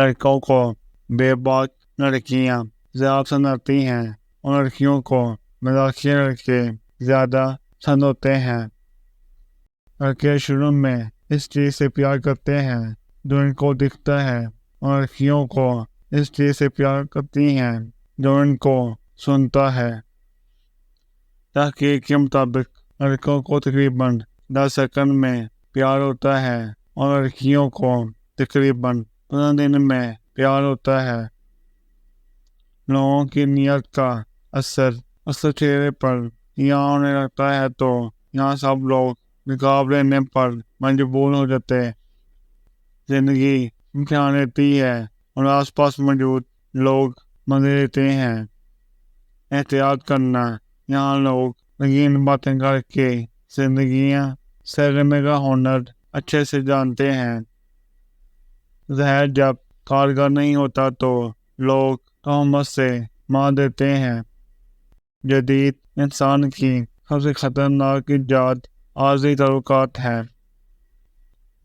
لڑکوں کو بے باک لڑکیاں زیادہ پسند آتی ہیں اور لڑکیوں کو مزاحیہ لڑکے زیادہ پسند ہوتے ہیں۔ لڑکے شروع میں اس چیز سے پیار کرتے ہیں جو ان کو دکھتا ہے اور لڑکیوں کو اس چیز سے پیار کرتی ہیں جو ان کو سنتا ہے۔ تحقیق کے مطابق لڑکوں کو تقریباً 10 سیکنڈ میں پیار ہوتا ہے اور لڑکیوں کو تقریباً 15 دن میں پیار ہوتا ہے۔ لوگوں کی نیت کا اثر چہرے پر یہاں ہونے لگتا ہے تو یہاں سب لوگ نقاب لینے پر مجبور ہو جاتے۔ زندگی امتحان لیتی ہے اور آس پاس موجود لوگ مزے لیتے ہیں۔ احتیاط کرنا، یہاں لوگ رنگین باتیں کر کے زندگیاں سیر کرنے کا ہنر اچھے سے جانتے ہیں۔ زہر جب کارگر نہیں ہوتا تو لوگ تہمت سے مار دیتے ہیں۔ جدید انسان کی سب سے خطرناک ایجاد عارضی تعلقات ہے۔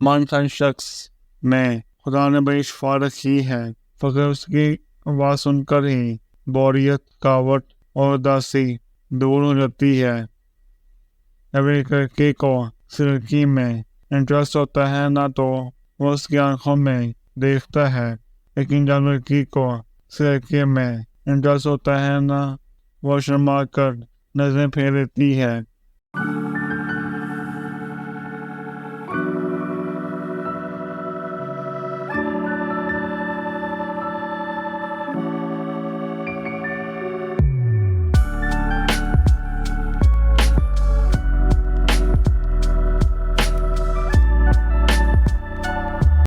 منفرد شخص میں خدا نے بڑی شفا رکھی ہے، فقط اس کی آواز سن کر ہی بوریت، تھکاوٹ اور اداسی دور ہو جاتی ہے۔ جب ایک لڑکے کو کسی لڑکی میں انٹرسٹ ہوتا ہے نہ تو وہ اس کی آنکھوں میں دیکھتا ہے، لیکن جب لڑکی کو کسی لڑکے میں انٹرسٹ ہوتا ہے نہ وہ شرما کر نظریں پھیر لیتی ہے۔